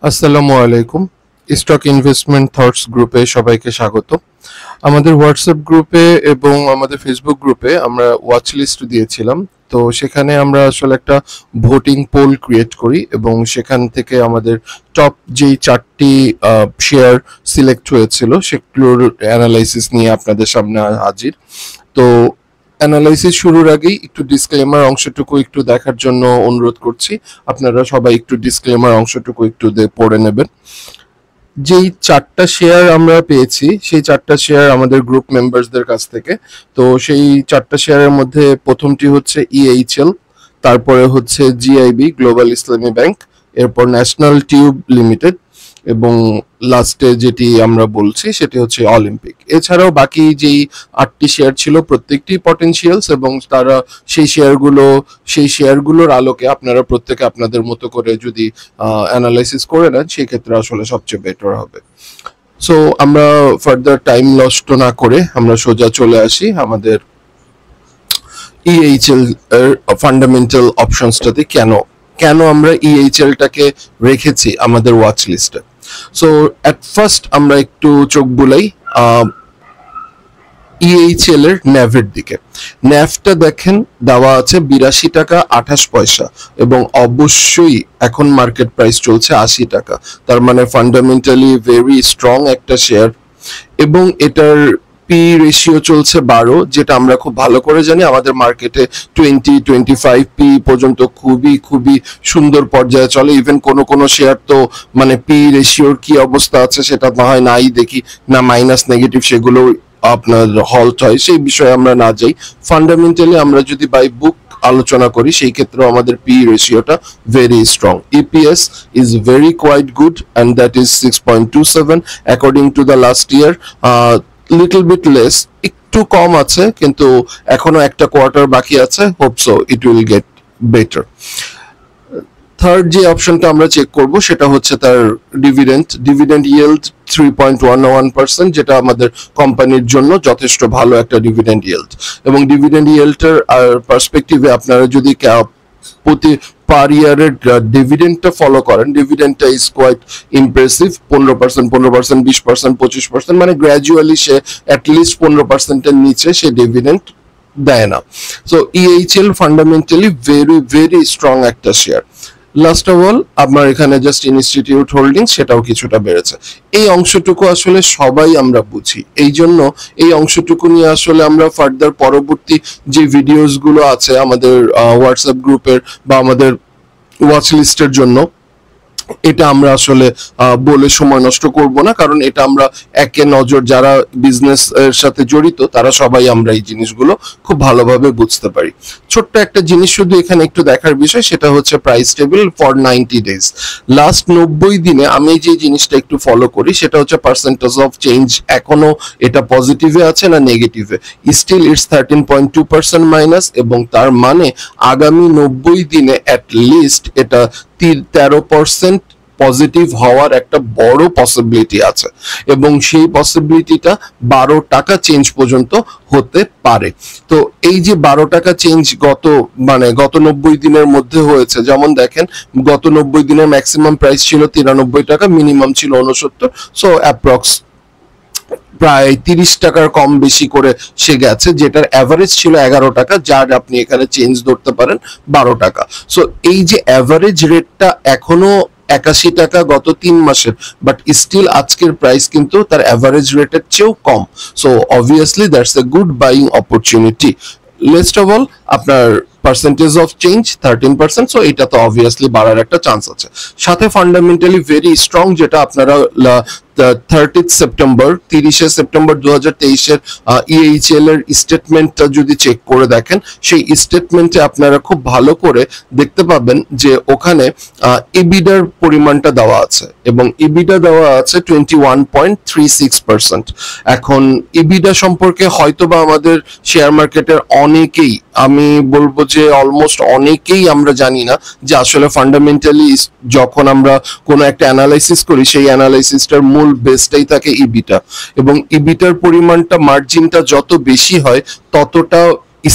আসসালামু আলাইকুম। Stock investment thoughts গ্রুপে সবাইকে স্বাগত। আমাদের হোয়াটসঅ্যাপ গ্রুপে এবং আমাদের ফেসবুক গ্রুপে আমরা ওয়াচ লিস্ট দিয়েছিলাম। তো সেখানে আমরা আসলে একটা ভোটিং পোল ক্রিয়েট করি এবং সেখান থেকে আমাদের টপ যেই 4টি শেয়ার সিলেক্ট হয়েছিল সেগুলোর অ্যানালাইসিস নিয়ে আপনাদের সামনে হাজির। তো অ্যানালাইসিস শুরুর আগেই একটু ডিসক্লেমার অংশটুকু একটু দেখার জন্য অনুরোধ করছি। আপনারা সবাই একটু ডিসক্লেমার অংশটুকু একটু পড়ে নেবেন। যেই 4টা শেয়ার আমরা পেয়েছি সেই 4টা শেয়ার আমাদের গ্রুপ মেম্বারসদের কাছ থেকে। তো সেই 4টা শেয়ারের মধ্যে প্রথমটি হচ্ছে EHL, তারপরে হচ্ছে GIB গ্লোবাল ইসলামী ব্যাংক, এরপর ন্যাশনাল টিউব লিমিটেড এবং লাস্টে যেটি আমরা বলছি সেটি হচ্ছে অলিম্পিক। এছাড়াও বাকি যেই 8টি শেয়ার ছিল প্রত্যেকটি পটেনশিয়ালস এবং তারা সেই শেয়ারগুলোর আলোকে আপনারা প্রত্যেকে আপনাদের মতো করে যদি অ্যানালাইসিস করে নেন সেই ক্ষেত্রে আসলে সবচেয়ে বেটার হবে। সো আমরা ফার্দার টাইম নষ্ট না করে আমরা সোজা চলে আসি আমাদের EHL এর ফান্ডামেন্টাল অপশনসটাতে। কেন আমরা EHLটাকে রেখেছি আমাদের ওয়াচ লিস্টে। সো অ্যাট ফার্স্ট আমরা একটু চোখ বুলাই EHL এর ন্যাভের দিকে। ন্যাভটা দেখেন দেওয়া আছে 82 টাকা 28 পয়সা এবং অবশ্যই এখন মার্কেট প্রাইস চলছে 80 টাকা। তার মানে ফান্ডামেন্টালি ভেরি স্ট্রং একটা শেয়ার এবং এটার পি রেশিও চলছে 12, যেটা আমরা খুব ভালো করে জানি আমাদের মার্কেটে 20-25 পি পর্যন্ত খুবই সুন্দর পর্যায়ে চলে। ইভেন কোনো শেয়ার তো মানে পি রেশিওর কি অবস্থা আছে সেটা না হয় নাই দেখি না মাইনাস নেগেটিভ সেগুলো আপনার হল্ট হয়, সেই বিষয়ে আমরা না যাই। ফান্ডামেন্টালি আমরা যদি বাই বুক আলোচনা করি সেই ক্ষেত্রে আমাদের পি রেশিওটা very strong. EPS is very quite good and that is 6.27 according to the last year. Little bit less, একটু কম আছে কিন্তু এখনো একটা কোয়ার্টার বাকি আছে। Hope so it will get better. Third যে অপশনটা আমরা চেক করব সেটা হচ্ছে তার ডিভিডেন্ড ইয়েল্ড 3.11%, যেটা আমাদের কোম্পানির জন্য যথেষ্ট ভালো একটা ডিভিডেন্ড ইয়েল্ড। এবং ডিভিডেন্ড ইয়েল্ডের পার্সপেক্টিভে আপনারা যদি প্রতি পার ইয়ারের ডিভিডেন্ডটা ফলো করেন, ডিভিডেন্ডটা ইজ কোয়াইট ইমপ্রেসিভ। 15%, 20%, 25%, মানে গ্র্যাজুয়ালি সে অ্যাটলিস্ট 15%-এর নিচে সে ডিভিডেন্ড দেয় না। So EHL fundamentally very strong একটা শেয়ার। লাস্ট অফ অল আপনার এখানে জাস্ট ইনস্টিটিউট হোল্ডিং সেটাও কিছুটা বেড়েছে। এই অংশটুকু আসলে সবাই আমরা বুঝি, এই জন্য এই অংশটুকু নিয়ে আসলে আমরা ফার্দার পরবর্তী যে ভিডিওস গুলো আছে আমাদের হোয়াটসঅ্যাপ গ্রুপের বা আমাদের ওয়াচ লিস্টের জন্য, এটা আমরা আসলে বলে সময় নষ্ট করব না, কারণ এটা আমরা একে নজর যারা বিজনেস এর সাথে জড়িত তারা সবাই আমরা এই জিনিসগুলো খুব ভালোভাবে বুঝতে পারি। ছোট্ট একটা জিনিস শুধু এখানে একটু দেখার বিষয়, সেটা হচ্ছে price table for 90 days. Last 90 দিনে আমি যে জিনিসটা একটু ফলো করি সেটা হচ্ছে পার্সেন্টেজ অফ চেঞ্জ এখনো এটা পজিটিভে আছে না নেগেটিভে। স্টিল ইটস 13.2% মাইনাস, এবং তার মানে আগামী 90 দিনে অ্যাট লিস্ট এটা 13% পজিটিভ হওয়ার একটা বড় পসিবিলিটি আছে এবং সেই পসিবিলিটিটা 12 টাকা চেঞ্জ পর্যন্ত হতে পারে। তো এই যে 12 টাকা চেঞ্জ গত 90 দিনের মধ্যে হয়েছে, যেমন দেখেন গত 90 দিনের ম্যাক্সিমাম প্রাইস ছিল 93 টাকা, মিনিমাম ছিল 69, সো অ্যাপ্রক্স প্রায় 30 টাকার কম বেশি করে সে গেছে, যেটার অ্যাভারেজ ছিল 11 টাকা, যার আপনি এখানে চেঞ্জ ধরতে পারেন 12 টাকা। সো এই যে অ্যাভারেজ রেটটা এখনো 81 টাকা গত 3 মাসের, বাট স্টিল আজকের প্রাইস কিন্তু তার অ্যাভারেজ রেটের চেয়েও কম। So obviously that's a good buying opportunity. Least of all আপনার পার্সেন্টেজ অফ চেঞ্জ 13%, সো এটা তো অবভিয়াসলি বাড়ার একটা চান্স আছে। সাথে ফান্ডামেন্টালি ভেরি স্ট্রং, যেটা আপনারা 30 সেপ্টেম্বর 2023-এর EHL এর স্টেটমেন্টটা যদি চেক করে দেখেন, সেই স্টেটমেন্টে আপনারা খুব ভালো করে দেখতে পাবেন যে ওখানে ইবিডার পরিমাণটা দেওয়া আছে এবং ইবিডা দেওয়া আছে 21.36%। এখন ইবিডা সম্পর্কে হয়তোবা আমাদের শেয়ার মার্কেটের অনেকেই, আমি বলবো যে অলমোস্ট অনেকেই আমরা জানি না যে আসলে ফান্ডামেন্টালি যখন আমরা কোনো একটা অ্যানালাইসিস করি সেই অ্যানালাইসিসটার মূল বেসটাই থাকে ইবিটা, এবং ইবিটার পরিমাণটা মার্জিনটা যত বেশি হয় ততটা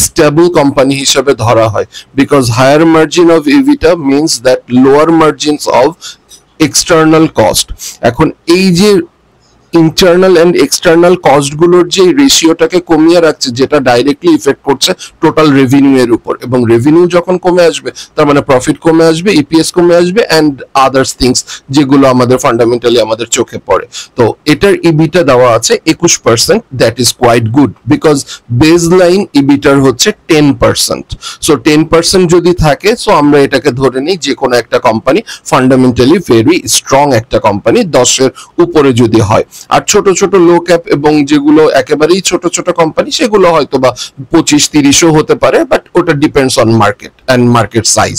স্টেবল কোম্পানি হিসেবে ধরা হয়, because higher margin of EBITDA means that lower margins of external cost. এখন এই যে ইন্টারনাল এন্ড এক্সটার্নাল কস্ট গুলোর যে রেশিওটাকে কমিয়ে রাখছে, যেটা ডাইরেক্টলি ইফেক্ট করছে টোটাল রেভিনিউ এর উপর, এবং রেভিনিউ যখন কমে আসবে তার মানে প্রফিট কমে আসবে, ইপিএস কমে আসবে এন্ড আদার্স থিংস যেগুলো আমাদের ফান্ডামেন্টালি আমাদের চোখে পড়ে। তো এটার ইবিটা দেওয়া আছে 21%, that is quite good because base line ইবিটার হচ্ছে 10%। সো 10% যদি থাকে, সো আমরা এটাকে ধরে নিই যে কোনো একটা কোম্পানি ফান্ডামেন্টালি ভেরি স্ট্রং একটা কোম্পানি, 10-এর উপরে যদি হয়। আর ছোট ছোট লো ক্যাপ এবং যেগুলো একেবারেই ছোট ছোট কোম্পানি সেগুলো হয়তো বা 25-30ও হতে পারে, বাট ওটা depends on market and market size.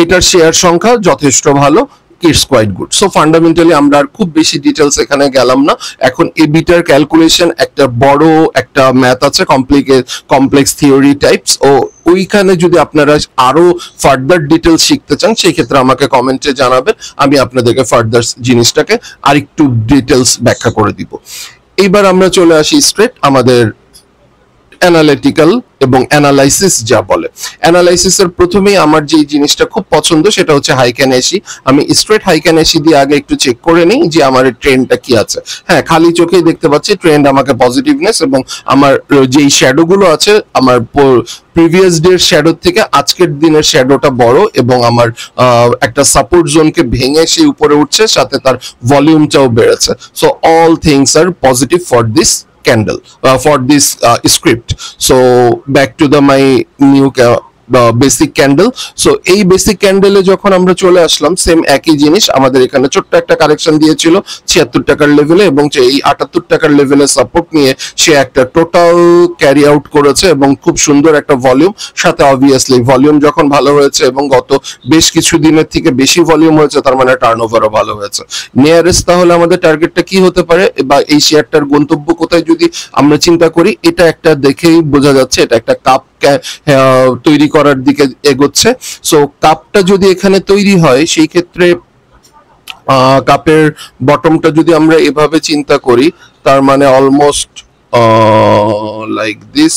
এটার শেয়ার সংখ্যা যথেষ্ট ভালো, it's quite good. So fundamentally আমরা আর খুব বেশি ডিটেলস এখানে গেলাম না। এখন এবিটার ক্যালকুলেশন একটা বড় একটা ম্যাথ আছে, কমপ্লেক্স থিওরি টাইপস, ও ওইখানে যদি আপনারা আরো ফার্দার ডিটেলস শিখতে চান সেই ক্ষেত্রে আমাকে কমেন্টে জানাবেন, আমি আপনাদেরকে ফার্দার জিনিসটাকে আরেকটু ডিটেলস ব্যাখ্যা করে দিব। এইবার আমরা চলে আসি স্ট্রেট আমাদের অ্যানালিটিক্যাল এবং অ্যানালাইসিস যা বলে। অ্যানালাইসিসের প্রথমেই আমার যে জিনিসটা খুব পছন্দ সেটা হচ্ছে হাইক্যানেসি। আমি স্ট্রেট হাইক্যানেসি দিয়ে আগে একটু চেক করে নিই যে আমার ট্রেন্ডটা কি আছে। হ্যাঁ, খালি চোখেই দেখতে পাচ্ছি ট্রেন্ড আমাকে পজিটিভনেস, এবং আমার যেই শ্যাডো গুলো আছে আমার প্রিভিয়াস ডের শ্যাডোর থেকে আজকের দিনের শ্যাডোটা বড়, এবং আমার একটা সাপোর্ট জোনকে ভেঙে সেই উপরে উঠছে, সাথে তার ভলিউমটাও বেড়েছে। So all things are positive for this candle, for this script. So back to my new basic candle. So এই বেসিক ক্যান্ডেলে যখন আমরা চলে আসলাম, সেম একই জিনিস, আমাদের এখানে ছোট্ট একটা কারেকশন দিয়েছিল 76 টাকার লেভেলে, এবং এই 78 টাকার লেভেলে সাপোর্ট নিয়ে সে একটা টোটাল ক্যারি আউট করেছে, এবং খুব সুন্দর একটা ভলিউম, সাথে অবভিয়াসলি ভলিউম যখন ভালো হয়েছে এবং গত বেশ কিছু দিনের থেকে বেশি ভলিউম হয়েছে, তার মানে টার্নওভারও ভালো হয়েছে। নিয়ারেস্ট তাহলে আমাদের টার্গেটটা কি হতে পারে, বা এই শেয়ারটার গন্তব্য কোথায় যদি আমরা চিন্তা করি, এটা একটা দেখেই বোঝা যাচ্ছে এটা একটা কাপ তৈরি করার দিকে এগোচ্ছে। সো কাপটা যদি এখানে তৈরি হয় সেই ক্ষেত্রে কাপের বটমটা যদি আমরা এভাবে চিন্তা করি, তার মানে অলমোস্ট লাইক দিস,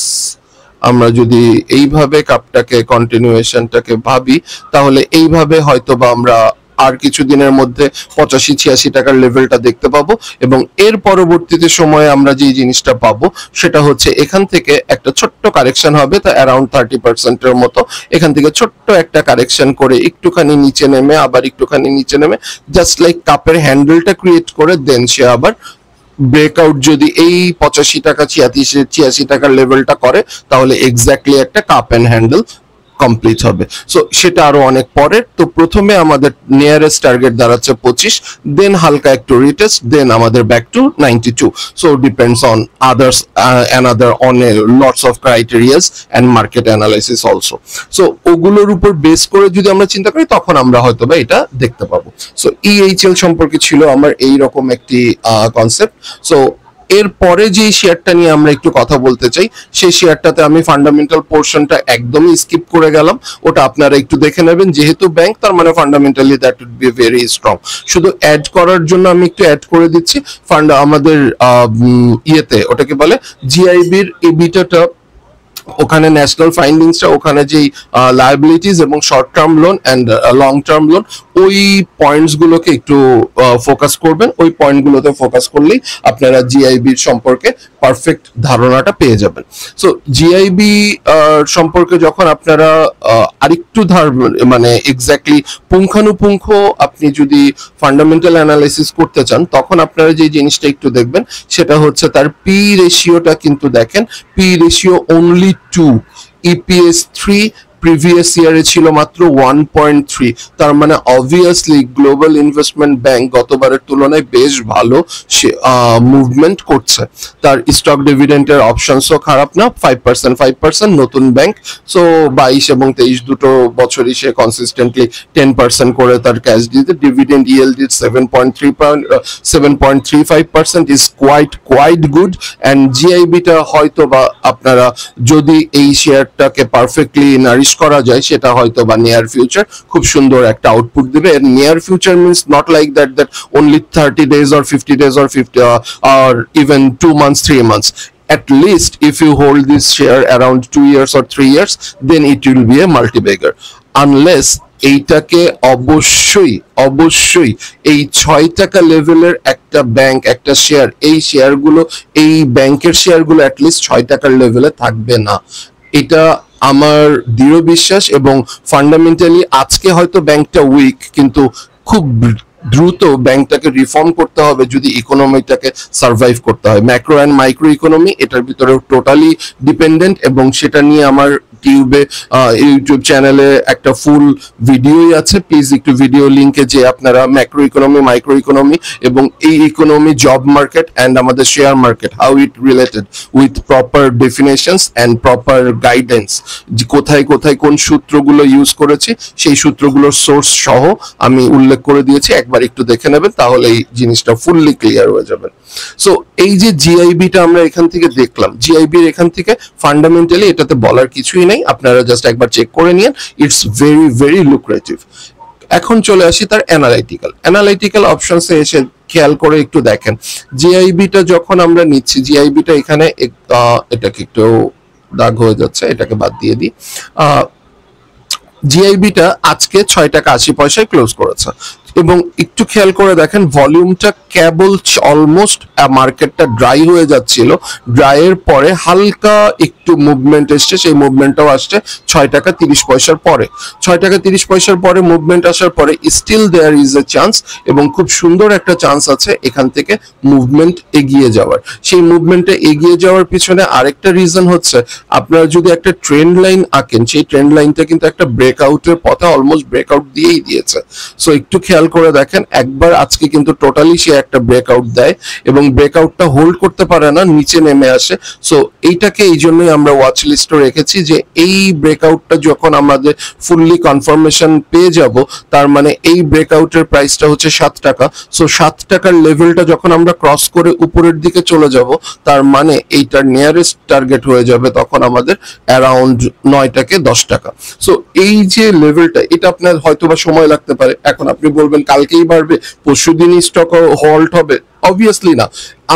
আমরা যদি এইভাবে কাপটাকে কন্টিনিউয়েশনটাকে ভাবি, তাহলে এইভাবে হয়তো বা আমরা আর কিছুদিনের মধ্যে 85-86 টাকার লেভেলটা দেখতে পাবো, এবং এর পরবর্তীতে সময়ে আমরা যে জিনিসটা পাবো সেটা হচ্ছে এখান থেকে একটা ছোট্ট কারেকশন হবে, তা অ্যারাউন্ড 30%-এর মতো। এখান থেকে ছোট্ট একটা কারেকশন করে একটুখানি নিচে নেমে, আবার একটুখানি নিচে নেমে, জাস্ট লাইক কাপের হ্যান্ডেলটা ক্রিয়েট করে দেন সে আবার ব্রেকআউট যদি এই 85 টাকা 86 টাকার লেভেলটা করে, তাহলে এক্স্যাক্টলি একটা কাপ অ্যান্ড হ্যান্ডেল কমপ্লিট হবে। সো সেটা আরো অনেক পরের। তো প্রথমে আমাদের নিয়ারেস্ট টার্গেট দাঁড়াচ্ছে 25, দেন হালকা একটু রিটেস্ট, দেন আমাদের back to 92। So depends on others another on lots of criterias and market analysis also. So ওগুলোর উপর বেস করে যদি আমরা চিন্তা করি, তখন আমরা হয়তো বা এটা দেখতে পাবো। সো ইএইচএল সম্পর্কে ছিল আমার এইরকম একটি কনসেপ্ট। সো এরপরে যে শেয়ারটা নিয়ে আমরা একটু কথা বলতে চাই, সেই শেয়ারটাতে আমি ফান্ডামেন্টাল পোর্শনটা একদমই স্কিপ করে গেলাম, ওটা আপনারা একটু দেখে নেবেন। যেহেতু ব্যাংক, তার মানে fundamentally that would be very strong. শুধু অ্যাড করার জন্য আমি একটু অ্যাড করে দিচ্ছি আমাদের ইয়েতে, ওটাকে বলে জিআইবির এবিটাটা, ওখানে ন্যাশনাল ফাইন্ডিংসটা, ওখানে যেই লায়াবিলিটিস এবং short term loan and long term loan, ওই পয়েন্টস গুলোকে একটু ফোকাস করবেন। ওই পয়েন্টগুলোতে ফোকাস করলেই আপনারা জিআইবির সম্পর্কে পারফেক্ট ধারণাটা পেয়ে যাবেন। সো জিআইবি সম্পর্কে যখন আপনারা আরেকটু মানে এক্স্যাক্টলি পুঙ্খানুপুঙ্খ আপনি যদি ফান্ডামেন্টাল অ্যানালাইসিস করতে চান, তখন আপনারা যে জিনিসটা একটু দেখবেন সেটা হচ্ছে তার পি রেশিওটা। কিন্তু দেখেন, P ratio only 2, EPS 3, previous ইয়ারে ছিল মাত্র 1.3। তার মানে অবভিয়াসলি গ্লোবাল ইনভেস্টমেন্ট ব্যাংক গতবারের তুলনায় বেশ ভালো মুভমেন্ট করছে। তার স্টক ডিভিডেন্ডের অপশনসও খারাপ না, 5%, নতুন ব্যাংক। সো 22 এবং 23 দুটো বছরই সে কনসিস্টেন্টলি 10% করে তার ক্যাশ দিতে, dividend yield 7.35% is quite good. And জিআইবিটা হয়তো বা আপনারা যদি এই শেয়ারটাকে পারফেক্টলি নারিশ করা যায়, সেটা হয়তো বা নিয়ার ফিউচার খুব সুন্দর একটা আউটপুট দিবে। Near future means not like that only 30 days or 50 days or 50 or even 2 months, 3 months. At least if you hold this share around 2 years or 3 years, then it will be a multi-bagger. Unless এইটাকে অবশ্যই অবশ্যই এই 6 টাকা লেভেলের একটা bank, একটা share, এই শেয়ারগুলো, এই ব্যাংকের শেয়ারগুলো অ্যাটলিস্ট 6 টাকার লেভেলে থাকবে না, এটা আমার দৃঢ় বিশ্বাস। এবং ফান্ডামেন্টালি আজকে হয়তো ব্যাংকটা উইক, কিন্তু খুব দ্রুত ব্যাংকটাকে রিফর্ম করতে হবে যদি ইকোনমিটাকে সার্ভাইভ করতে হয়। ম্যাক্রো অ্যান্ড মাইক্রো ইকোনমি এটার ভিতরে টোটালি ডিপেন্ডেন্ট, এবং সেটা নিয়ে আমার ইউটিউব চ্যানেলে একটা ফুল ভিডিওই আছে, প্লিজ একটু ভিডিও লিংকে যে আপনারা ম্যাক্রো ইকোনমি, মাইক্রো ইকোনমি এবং এই ইকোনমি, জব মার্কেট অ্যান্ড আমাদের share market, how it related with proper definitions and proper guidance, কোথায় কোথায় কোন সূত্রগুলো ইউজ করেছি সেই সূত্রগুলোর সোর্স সহ আমি উল্লেখ করে দিয়েছি, একবার একটু দেখে নেবেন, তাহলে এই জিনিসটা ফুললি ক্লিয়ার হয়ে যাবে। সো এই যে জিআইবিটা আমরা এখান থেকে দেখলাম, জিআইবির এখান থেকে ফান্ডামেন্টালি এটাতে বলার কিছুই নেই, আপনারা জাস্ট একবার চেক করে নিন, ইটস ভেরি ভেরি লুক্রেটিভ। এখন চলে আসি তার অ্যানালাইটিক্যাল অপশনসে এসে খেয়াল করে একটু দেখেন, জিআইবিটা যখন আমরা নিচ্ছি, জিআইবিটা এখানে এটাকে একটু দাগ হয়ে যাচ্ছে, এটাকে বাদ দিয়ে দিই। জিআইবিটা আজকে 6 টাকা 80 পয়সায় ক্লোজ করেছে, এবং একটু খেয়াল করে দেখেন ভলিউমটা কেবল অলমোস্ট মার্কেটটা ড্রাই হয়ে যাচ্ছিল, ড্রাইয়ের পরে হালকা একটু মুভমেন্ট এসছে, সেই মুভমেন্টটাও আসছে 6 টাকা 30 পয়সার পরে। 6 টাকা 30 পয়সার পরে মুভমেন্ট আসার পরে still there is a chance, এবং খুব সুন্দর একটা চান্স আছে এখান থেকে মুভমেন্ট এগিয়ে যাওয়ার। সেই মুভমেন্টে এগিয়ে যাওয়ার পিছনে আরেকটা রিজন হচ্ছে, আপনারা যদি একটা ট্রেন্ড লাইন আঁকেন, সেই ট্রেন্ড লাইনটা কিন্তু একটা ব্রেকআউটের পথে অলমোস্ট ব্রেকআউট দিয়েই দিয়েছে। সো একটু খেয়াল করে দেখেন, একবার আজকে কিন্তু টোটালি সে একটা ব্রেকআউট দেয় এবং ব্রেকআউটটা হোল্ড করতে পারে না, নিচে নেমে আসে। সো এইটাকে এই জন্যই আমরা ওয়াচ লিস্টে রেখেছি যে এই ব্রেকআউটটা যখন আমাদের ফুললি কনফার্মেশন পেয়ে যাব, তার মানে এই ব্রেকআউটের প্রাইসটা হচ্ছে 7 টাকা। সো 7 টাকার লেভেলটা যখন আমরা ক্রস করে উপরের দিকে চলে যাব, তার মানে এইটার নিয়ারেস্ট টার্গেট হয়ে যাবে তখন আমাদের অ্যারাউন্ড 9 টাকা 10 টাকা। সো এই যে লেভেলটা, এটা আপনার হয়তোবা সময় লাগতে পারে। এখন আপনি বলবেন কালকেই বাড়বে, পরশুদিনই স্টক হল্ট হবে, অবভিয়াসলি না।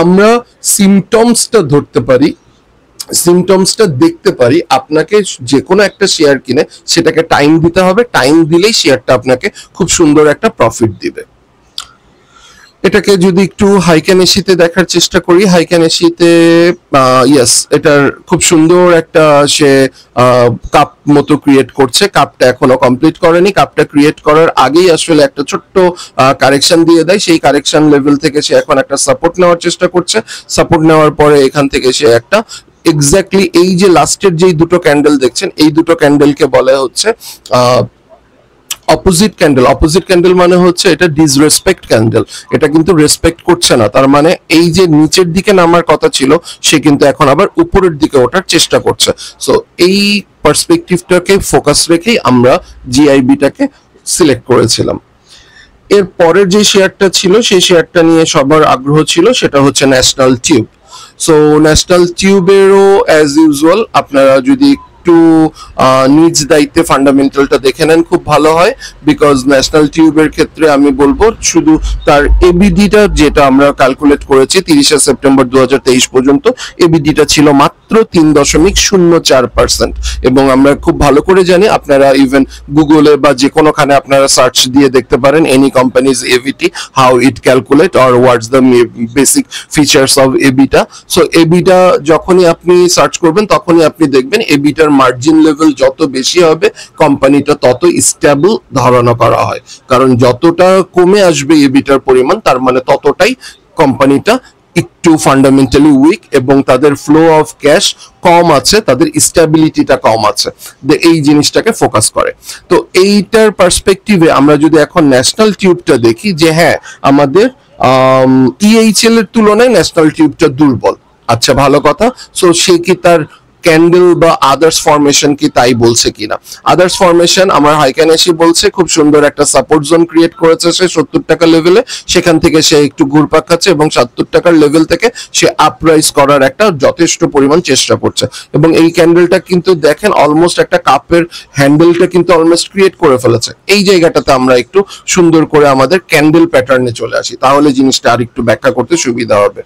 আমরা সিমটমসটা ধরতে পারি, সিমটমসটা দেখতে পারি। আপনাকে যে কোনো একটা শেয়ার কিনে সেটাকে টাইম দিতে হবে, টাইম দিলেই শেয়ারটা আপনাকে খুব সুন্দর একটা প্রফিট দিবে। এটাকে যদি একটু হাইক্যানেসিতে দেখার চেষ্টা করি, হাইক্যানেসিতে ইয়েস, এটার খুব সুন্দর একটা সে কাপ মতো ক্রিয়েট করছে। কাপটা এখনো কমপ্লিট করেনি, কাপটা ক্রিয়েট করার আগেই আসলে একটা ছোট্ট কারেকশন দিয়ে দেয়। সেই কারেকশন লেভেল থেকে সে এখন একটা সাপোর্ট নেওয়ার চেষ্টা করছে। সাপোর্ট নেওয়ার পরে এখান থেকে সে একটা এক্স্যাক্টলি এই যে লাস্টের যেই দুটো ক্যান্ডেল দেখছেন, এই দুটো ক্যান্ডেলকে বলা হচ্ছে অপোজিট ক্যান্ডেল। অপোজিট ক্যান্ডেল মানে হচ্ছে এটা ডিসরেসপেক্ট ক্যান্ডেল, এটা কিন্তু রেসপেক্ট করছে না। তার মানে এই যে নিচের দিকে নামার কথা ছিল, সে কিন্তু এখন আবার উপরের দিকে ওঠার চেষ্টা করছে। সো এই পার্সপেক্টিভটাকে ফোকাস রেখেই আমরা জিআইবিটাকে সিলেক্ট করেছিলাম। এর পরের যে শেয়ারটা ছিল, সেই শেয়ারটা নিয়ে সবার আগ্রহ ছিল, সেটা হচ্ছে ন্যাশনাল টিউব। সো ন্যাশনাল টিউবেরও অ্যাজ ইউজুয়াল আপনারা যদি একটু নিজ দায়িত্বে ফান্ডামেন্টালটা দেখে নেন, খুব ভালো হয়। বিকজ ন্যাশনাল টিউবের ক্ষেত্রে আমি বলবো শুধু তার এবিডিটা যেটা আমরা ক্যালকুলেট করেছি 30 সেপ্টেম্বর 2023 পর্যন্ত, এবিডিটা ছিল মাত্র 3.04%। এবং আমরা খুব ভালো করে জানি, আপনারা ইভেন গুগলে বা যে কোনোখানে আপনারা সার্চ দিয়ে দেখতে পারেন any companies EBIT, how it calculate or what's the basic features of EBITDA. So EBITDA যখনই আপনি সার্চ করবেন, তখনই আপনি দেখবেন এবিটার মার্জিন লেভেল যত বেশি হবে, কোম্পানিটা তত স্টেবল ধারণা করা হয়। কারণ যতটা কমে আসবে এবিটার পরিমাণ, তার মানে ততটাই কোম্পানিটা একটু ফান্ডামেন্টালি উইক এবং তাদের ফ্লো অফ ক্যাশ কম আছে, তাদের স্টেবিলিটিটা কম আছে, এই জিনিসটাকে ফোকাস করে। তো এইটার পার্সপেক্টিভে আমরা যদি এখন ন্যাশনাল টিউবটা দেখি, যে হ্যাঁ আমাদের ইএইচএল এর তুলনায় ন্যাশনাল টিউবটা দুর্বল, আচ্ছা ভালো কথা। সো সে কি তার ক্যান্ডেল বা আদার্স ফরমেশন কি তাই বলছে কিনা? আদার্স ফরমেশন আমার হাইক্যানেসি বলছে খুব সুন্দর একটা সাপোর্ট জোন ক্রিয়েট করেছে সে 70 টাকা লেভেলে, সেখান থেকে সে একটু ঘুরপাক খাচ্ছে এবং 70 টাকার লেভেল থেকে সে আপরাইজ করার একটা যথেষ্ট পরিমাণ চেষ্টা করছে। এবং এই ক্যান্ডেলটা কিন্তু দেখেন অলমোস্ট একটা কাপের হ্যান্ডেলটা কিন্তু অলমোস্ট ক্রিয়েট করে ফেলেছে। এই জায়গাটাতে আমরা একটু সুন্দর করে আমাদের ক্যান্ডেল প্যাটার্নে চলে আসি, তাহলে জিনিসটা আর একটু ব্যাখ্যা করতে সুবিধা হবে।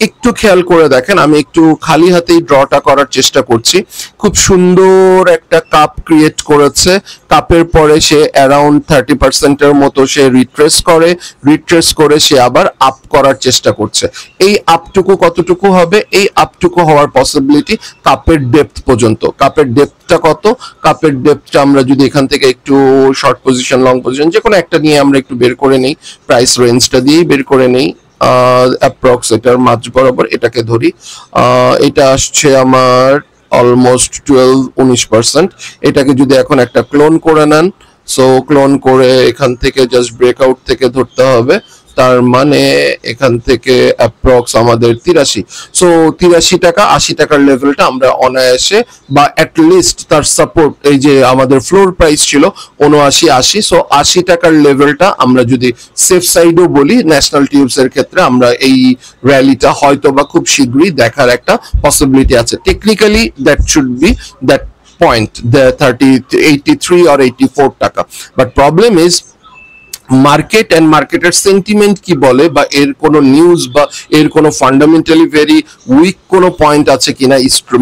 একটু খেয়াল করে দেখেন, আমি একটু খালি হাতেই ড্রটা করার চেষ্টা করছি। খুব সুন্দর একটা কাপ ক্রিয়েট করেছে, কাপের পরে সে অ্যারাউন্ড 30% মতো সে রিট্রেস করে সে আবার আপ করার চেষ্টা করছে। এই আপটুকু কতটুকু হবে? এই আপটুকু হওয়ার পসিবিলিটি কাপের ডেপথ পর্যন্ত। কাপের ডেপথটা কত? কাপের ডেপথটা আমরা যদি এখান থেকে একটু শর্ট পজিশন, লং পজিশন যে কোনো একটা নিয়ে আমরা একটু বের করে নেই, প্রাইস রেঞ্জটা দিয়েই বের করে নেই। অ্যাপ্রক্স এটার মাঝ বরাবর এটাকে ধরি, এটা আসছে আমার অলমোস্ট 12-19%। এটাকে যদি এখন একটা ক্লোন করে নেন, সো ক্লোন করে এখান থেকে জাস্ট ব্রেকআউট থেকে ধরতে হবে, তার মানে এখান থেকে অ্যাপ্রক্স আমাদের 83। সো 83 টাকা 80 টাকার লেভেলটা আমরা অনায়াসে, বা অ্যাটলিস্ট তার সাপোর্ট, এই যে আমাদের ফ্লোর প্রাইস ছিল 79-80, সো 80 টাকার লেভেলটা আমরা যদি সেফ সাইডও বলি ন্যাশনাল টিউবস এর ক্ষেত্রে, আমরা এই র্যালিটা হয়তো বা খুব শীঘ্রই দেখার একটা পসিবিলিটি আছে। Technically that should be that point, the 83 or 84 টাকা। But problem is market and মার্কেটের সেন্টিমেন্ট কি বলে, বা এর কোনো নিউজ বা এর কোনো ফান্ডামেন্টালি ভেরি উইক কোনো পয়েন্ট আছে কিনা,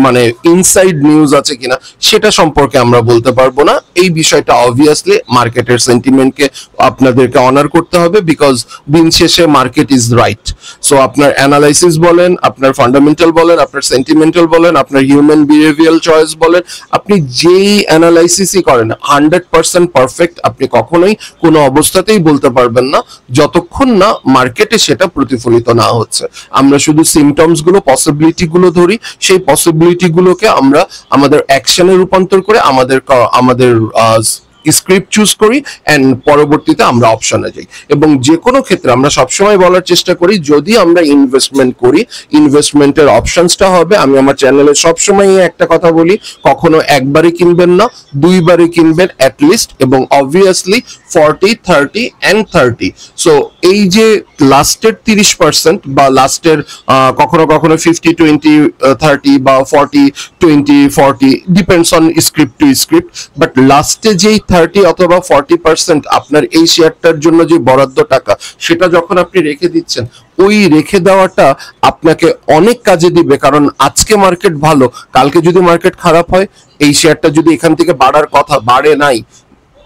মানে ইনসাইড নিউজ আছে কিনা, সেটা সম্পর্কে আমরা বলতে পারবো না। এই বিষয়টা অবভিয়াসলি মার্কেটের সেন্টিমেন্টকে আপনাদেরকে অনার করতে হবে, বিকজ দিন শেষে মার্কেট ইজ রাইট। সো আপনার অ্যানালাইসিস বলেন, আপনার ফান্ডামেন্টাল বলেন, আপনার সেন্টিমেন্টাল বলেন, আপনার হিউম্যান বিহেভিয়ারাল চয়েস বলেন, আপনি যেই অ্যানালাইসিসই করেন 100% পারফেক্ট আপনি কখনোই কোনো অবস্থাতেই বলতে পারবেন না, যতক্ষণ না মার্কেটে সেটা প্রতিফলিত না হচ্ছে। আমরা শুধু সিমটমস গুলো, পসিবিলিটি গুলো ধরি, সেই পসিবিলিটি গুলোকে আমরা আমাদের অ্যাকশনে রূপান্তর করে আমাদের স্ক্রিপ্ট চুজ করি এন্ড পরবর্তীতে আমরা অপশনে যাই। এবং যে কোনো ক্ষেত্রে আমরা সবসময় বলার চেষ্টা করি, যদি আমরা ইনভেস্টমেন্ট করি, ইনভেস্টমেন্টের অপশনসটা হবে, আমি আমার চ্যানেলে সবসময় একটা কথা বলি, কখনো একবারে কিনবেন না, দুইবারে কিনবেন অ্যাটলিস্ট, এবং অবভিয়াসলি 40, 30 and 30। সো এই যে লাস্টের 30% বা লাস্টের কখনো কখনো 50-20-30 বা 40-20-40 depends on script to script, but লাস্টে যেই 30 অথবা 40% আপনার এই শেয়ারটার জন্য যে বরাদ্দ টাকা, সেটা যখন আপনি রেখে দিচ্ছেন, ওই রেখে দেওয়াটা আপনাকে অনেক কাজে দিবে। কারণ আজকে মার্কেট ভালো, কালকে যদি মার্কেট খারাপ হয়, এই শেয়ারটা যদি এখান থেকে বাড়ার কথা, বাড়ে নাই,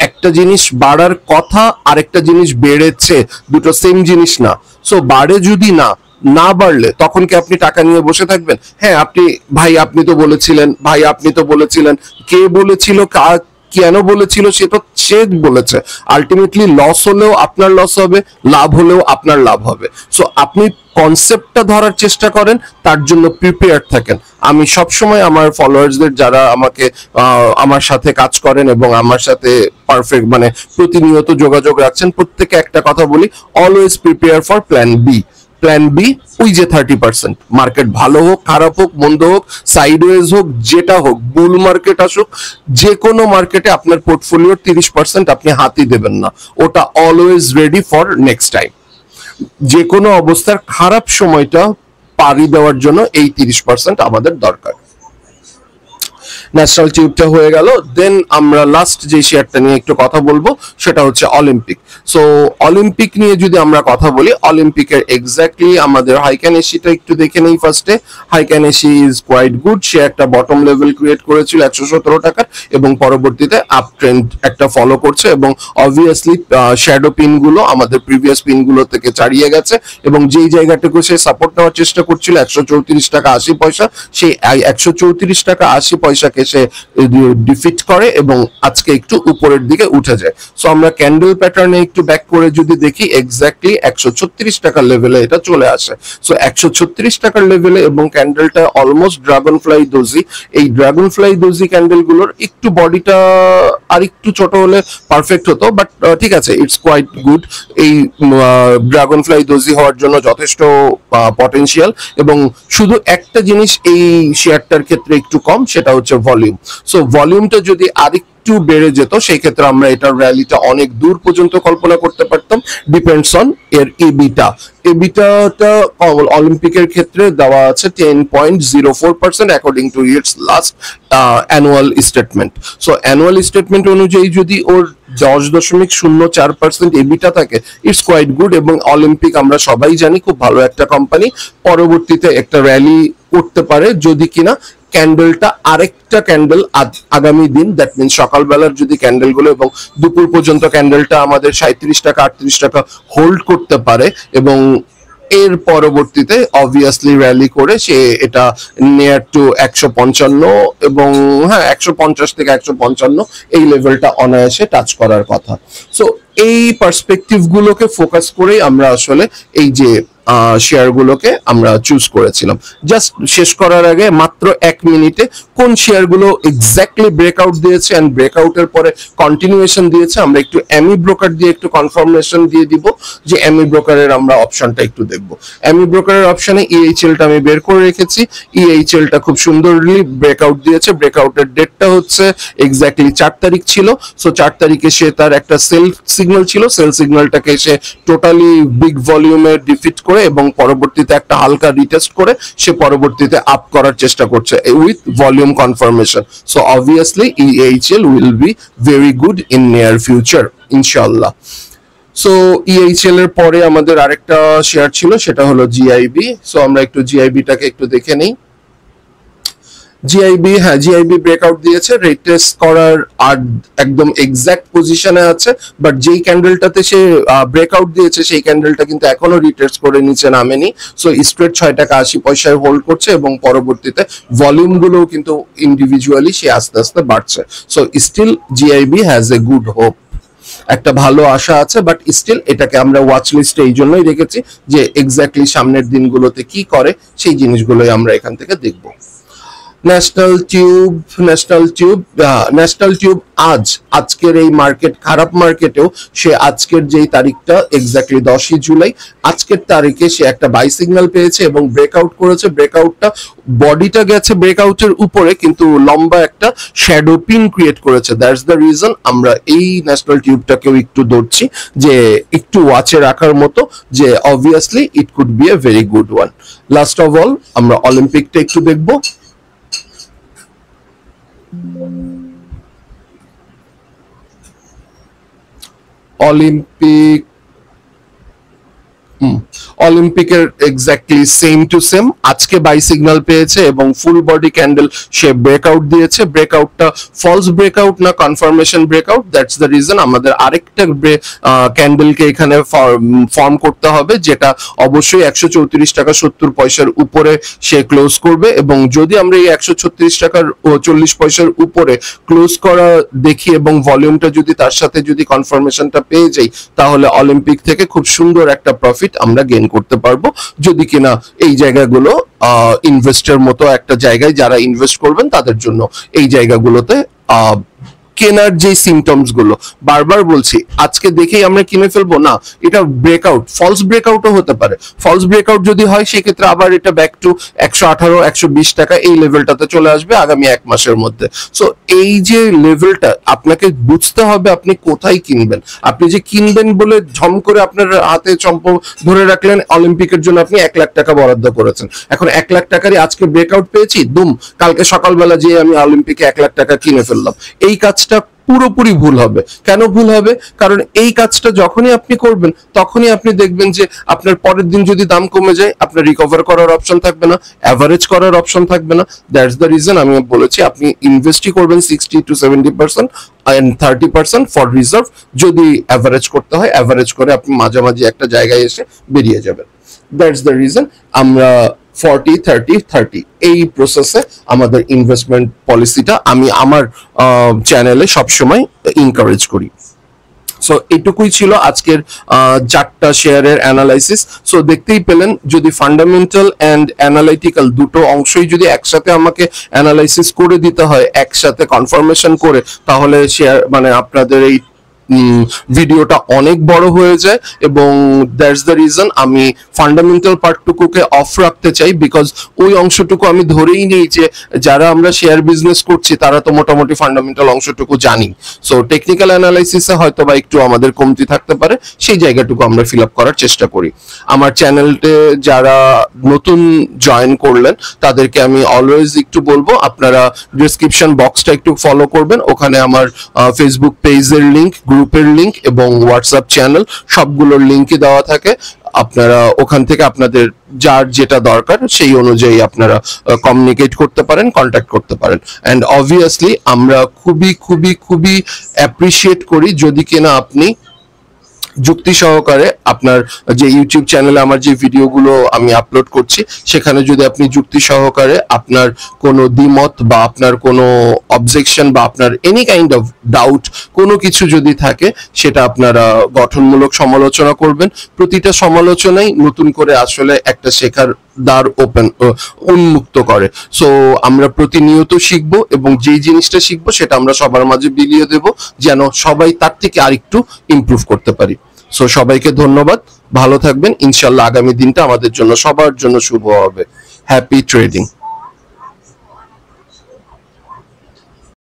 একটা জিনিস বাড়ার কথা আরেকটা জিনিস বেড়েছে, দুটো সেম জিনিস না। সো বাড়ে যদি না বাড়লে তখন কি আপনি টাকা নিয়ে বসে থাকবেন? হ্যাঁ, আপনি তো বলেছিলেন, কে বলেছিল, কেন বলেছিল, সে বলেছে। আলটিমেটলি লস হলেও আপনার লস হবে, লাভ হলেও আপনার লাভ হবে। সো আপনি কনসেপ্টটা ধরার চেষ্টা করেন, তার জন্য প্রিপেয়ার থাকেন। আমি সবসময় আমার ফলোয়ার্সদের, যারা আমার সাথে কাজ করেন এবং আমার সাথে পারফেক্ট মানে প্রতিনিয়ত যোগাযোগ রাখছেন, প্রত্যেকে একটা কথা বলি, always prepare for plan B. Plan B ওই যে 30%, মার্কেট ভালো হোক, খারাপ হোক, মন্দ হোক, সাইডওয়েজ হোক, যেটা হোক, বুল মার্কেট আসুক, যে কোনো মার্কেটে আপনার পোর্টফোলিওর 30% আপনি হাতই দেবেন না, ওটা always ready for next time. যে কোনো অবস্থার খারাপ সময়টা পাড়ি দেওয়ার জন্য এই 30% আমাদের দরকার। ন্যাশনাল টিউবটা হয়ে গেল, দেন আমরা লাস্ট যে শেয়ারটা নিয়ে একটু কথা বলবো সেটা হচ্ছে অলিম্পিক। সো অলিম্পিক নিয়ে যদি আমরা কথা বলি, অলিম্পিকের এক্স্যাক্টলি আমাদের হাইক্যান এসিটা একটু দেখে নেই ফার্স্টে। হাইক্যান এসি ইজ কোয়াইট গুড, সে একটা বটম লেভেল ক্রিয়েট করেছিল 117 টাকার, এবং পরবর্তীতে আপ ট্রেন্ড একটা ফলো করছে, এবং অবভিয়াসলি শ্যাডো পিন গুলো আমাদের প্রিভিয়াস পিন গুলো থেকে ছাড়িয়ে গেছে, এবং যেই জায়গাটুকু সে সাপোর্ট নেওয়ার চেষ্টা করছিল 134 টাকা 80 পয়সা, সেই 134 টাকা 80 পয়সাকে সে ডিফিট করে এবং আজকে একটু উপরের দিকে উঠে যায়। সো আমরা ক্যান্ডেল প্যাটার্নে একটু ব্যাক করে যদি দেখি, এক্স্যাক্টলি 136 টাকার লেভেলে এটা চলে আসে। সো 136 টাকার লেভেলে, এবং ক্যান্ডেলটা অলমোস্ট ড্রাগন ফ্লাই দোজি। এই ড্রাগন ফ্লাই দোজি ক্যান্ডেল গুলোর একটু বডিটা আর একটু ছোট হলে পারফেক্ট হতো, বাট ঠিক আছে, ইটস কোয়াইট গুড। এই ড্রাগন ফ্লাই দোজি হওয়ার জন্য যথেষ্ট পটেনশিয়াল, এবং শুধু একটা জিনিস এই শেয়ারটার ক্ষেত্রে একটু কম, সেটা হচ্ছে ভলিউম। সো ভলিউমটা যদি আরেকটু বেড়ে যেত, সেই ক্ষেত্রে আমরা এটার র্যালিটা অনেক দূর পর্যন্ত কল্পনা করতে পারতাম, ডিপেন্ডস অন এর এবিটাটা অলিম্পিকের ক্ষেত্রে দেওয়া আছে 10.04% according to its last annual statement. So annual statement অনুযায়ী যদি ওর 10.04% এবিটা থাকে, ইটস কোয়াইট গুড। এবং অলিম্পিক আমরা সবাই জানি খুব ভালো একটা কোম্পানি, পরবর্তীতে একটা র্যালি করতে পারে যদি কিনা ক্যান্ডেলটা আরেকটা ক্যান্ডেল আগামী দিন, দ্যাট মিনস সকালবেলার যদি ক্যান্ডেলগুলো এবং দুপুর পর্যন্ত ক্যান্ডেলটা আমাদের 37 টাকা 38 টাকা হোল্ড করতে পারে, এবং এর পরবর্তীতে অবভিয়াসলি র্যালি করে সে এটা নিয়ার টু 155 এবং 150 থেকে 155 এই লেভেলটা অনায়াসে টাচ করার কথা। সো এই পার্সপেক্টিভ গুলোকে ফোকাস করেই আমরা আসলে এই যে শেয়ারগুলোকে আমরা চুজ করেছিলাম। জাস্ট শেষ করার আগে মাত্র 1 মিনিটে কোন শেয়ারগুলো এক্স্যাক্টলি ব্রেকআউট দিয়েছে এন্ড ব্রেকআউটের পরে কন্টিনিউয়েশন দিয়েছে আমরা একটু এমি ব্রোকার দিয়ে একটু কনফার্মেশন দিয়ে দিব যে এমি ব্রোকারের আমরা অপশনটা একটু দেখব। এমি ব্রোকারের অপশনে ইএইচএলটা আমি বের করে রেখেছি। ইএইচএলটা খুব সুন্দরলি ব্রেকআউট দিয়েছে। ব্রেকআউটের ডেটটা হচ্ছে এক্স্যাক্টলি 4 তারিখ ছিল। সো 4 তারিখে সে তার একটা সেল সিগন্যাল ছিল, সেল সিগন্যালটাকে সে টোটালি বিগ ভলিউমে ডিফিট করে এবং পরবর্তীতে একটা হালকা রিটেস্ট করে সে পরবর্তীতে আপ করার চেষ্টা করছে with volume confirmation. So obviously EHL will be very good in near future ইনশাআল্লাহ। সো ইএইচএল এর পরে আমাদের আরেকটা শেয়ার ছিল, সেটা হলো জিআইবি। সো আমরা একটু জিআইবিটাকে একটু দেখে নেই। জিআইবি, হ্যাঁ জিআইবি ব্রেকআউট দিয়েছে, রেট টেস্ট করার আর একদম এক্সাক্ট পজিশনে আছে, বাট যেই ক্যান্ডেলটাতে সে ব্রেকআউট দিয়েছে সেই ক্যান্ডেলটা কিন্তু এখনো রিটেস্ট করে নিচে নামেনি। সো স্ট্রেট 6 টাকা 80 পয়সায় হোল্ড করছে এবং পরবর্তীতে ভলিউম গুলোও কিন্তু ইন্ডিভিজুয়ালি সে আস্তে আস্তে বাড়ছে। So still GIB has a good hope, একটা ভালো আশা আছে, বাট স্টিল এটাকে আমরা ওয়াচ লিস্টে এই জন্যই রেখেছি যে এক্স্যাক্টলি সামনের দিনগুলোতে কি করে সেই জিনিসগুলোই আমরা এখান থেকে দেখবো। ন্যাশনাল টিউব আজকের এই মার্কেট খারাপ মার্কেটেও সে আজকের যেই তারিখটা এক্স্যাক্টলি 10ই জুলাই আজকের তারিখে সে একটা বাই সিগন্যাল পেয়েছে এবং ব্রেকআউট করেছে। ব্রেকআউটটা বডিটা গেছে ব্রেকআউটের উপরে, কিন্তু লম্বা একটা শ্যাডো পিন ক্রিয়েট করেছে। দ্যাটস দ্য রিজন আমরা এই ন্যাশনাল টিউবটাকেও একটু ধরছি যে একটু ওয়াচে রাখার মতো, যে obviously it could B a very good one. Last of all আমরা অলিম্পিকটা একটু দেখবো। অলিম্পিকের এক্স্যাক্টলি সেম টু সেম আজকে বাই সিগন্যাল পেয়েছে এবং ফুল বডি ক্যান্ডেল সে ব্রেকআউট দিয়েছে। ব্রেকআউটটা ফলস ব্রেকআউট না confirmation breakout. That's the reason আমাদের আরেকটা ক্যান্ডেলকে এখানে ফর্ম করতে হবে, যেটা অবশ্যই 134 টাকা 70 পয়সার উপরে সে ক্লোজ করবে। এবং যদি আমরা এই 136 টাকার 40 পয়সার উপরে ক্লোজ করা দেখি এবং ভলিউমটা যদি তার সাথে যদি কনফার্মেশনটা পেয়ে যাই, তাহলে অলিম্পিক থেকে খুব সুন্দর একটা প্রফিট আমরা গেইন করতে পারবো। যদি কিনা এই জায়গাগুলো ইনভেস্টের মতো একটা জায়গায় যারা ইনভেস্ট করবেন তাদের জন্য এই জায়গাগুলোতে কেনার যে সিমটমস গুলো বারবার বলছি আজকে দেখেই আমরা কিনে ফেলবো না, এটা ব্রেকআউট ফলস ব্রেকআউটও হতে পারে। ফলস ব্রেকআউট যদি হয় সেক্ষেত্রে আবার এটা ব্যাক টু 118 120 টাকা এই লেভেলটাতে চলে আসবে আগামী 1 মাসের মধ্যে। সো এই যে লেভেলটা আপনাকে বুঝতে হবে আপনি কোথায় কিনবেন। আপনি যে কিনবেন বলে ঝম করে আপনার হাতে চম্প ধরে রাখলেন, অলিম্পিকের জন্য আপনি 1 লাখ টাকা বরাদ্দ করেছেন, এখন 1 লাখ টাকারই আজকে ব্রেকআউট পেয়েছি, দুম কালকে সকালবেলা যে আমি অলিম্পিকে 1 লাখ টাকা কিনে ফেললাম, এই কাজটা পুরোপুরি ভুল হবে। কেন ভুল হবে? কারণ এই কাজটা যখনই আপনি করবেন তখনই আপনি দেখবেন যে আপনার পরের দিন যদি দাম কমে যায় আপনার রিকভার করার অপশন থাকবে না, অ্যাভারেজ করার অপশন থাকবে না। দ্যাটস দ্য রিজন আমি বলেছি আপনি ইনভেস্টই করবেন 60 to 70% and 30% ফর রিজার্ভ। যদি অ্যাভারেজ করতে হয় অ্যাভারেজ করে আপনি মাঝামাঝি একটা জায়গায় এসে বেরিয়ে যাবেন। দ্যাটস দ্য রিজন আমরা 40-30-30 এই প্রসেসে আমাদের ইনভেস্টমেন্ট পলিসিটা আমি আমার চ্যানেলে সবসময় এনকারেজ করি। সো এটুকুই ছিল আজকের 4টা শেয়ারের অ্যানালাইসিস। সো দেখতেই পেলেন যদি ফান্ডামেন্টাল এন্ড অ্যানালাইটিক্যাল দুটো অংশই যদি একসাথে আমাকে অ্যানালাইসিস করে দিতে হয় একসাথে কনফার্মেশন করে, তাহলে শেয়ার মানে আপনাদের এই ভিডিওটা অনেক বড় হয়ে যায় এবং দ্যাটস দ্য রিজন আমি ফান্ডামেন্টাল পার্টটুকুকে অফ রাখতে চাই, বিকজ ওই অংশটুকু আমি ধরেই নেই যে যারা আমরা শেয়ার বিজনেস করছি তারা তো মোটামুটি ফান্ডামেন্টাল অংশটুকু জানি। সো টেকনিক্যাল অ্যানালাইসিসে হয়তো বা একটু আমাদের কমতি থাকতে পারে, সেই জায়গাটুকু আমরা ফিল আপ করার চেষ্টা করি। আমার চ্যানেলতে যারা নতুন জয়েন করলেন তাদেরকে আমি অলওয়েজ একটু বলবো আপনারা ডেসক্রিপশন বক্সটা একটু ফলো করবেন, ওখানে আমার ফেসবুক পেজের লিংক, গ্রুপের লিংক এবং হোয়াটসঅ্যাপ চ্যানেল সবগুলোর লিংকই দেওয়া থাকে। আপনারা ওখান থেকে আপনাদের যার যেটা দরকার সেই অনুযায়ী আপনারা কমিউনিকেট করতে পারেন, কন্ট্যাক্ট করতে পারেন। অ্যান্ড অবভিয়াসলি আমরা খুবই খুবই খুবই অ্যাপ্রিসিয়েট করি যদি কিনা আপনি যুক্তি সহকারে আপনার যে ইউটিউব চ্যানেলে আমার যে ভিডিওগুলো আমি আপলোড করছি সেখানে যদি আপনি যুক্তি সহকারে আপনার কোনো দ্বিমত বা আপনার কোনো অবজেকশন বা আপনার এনি কাইন্ড অফ ডাউট কোনো কিছু যদি থাকে সেটা আপনারা গঠনমূলক সমালোচনা করবেন। প্রতিটা সমালোচনাই নতুন করে আসলে একটা শেখার দ্বার উন্মুক্ত করে। সো আমরা প্রতিনিয়ত শিখবো এবং যেই জিনিসটা শিখবো সেটা আমরা সবার মাঝে বিলিয়ে দেব যেন সবাই তার থেকে আরেকটু ইমপ্রুভ করতে পারি। সো সবাইকে ধন্যবাদ, ভালো থাকবেন। ইনশাল্লাহ আগামী দিনটা আমাদের জন্য সবার জন্য শুভ হবে। Happy trading.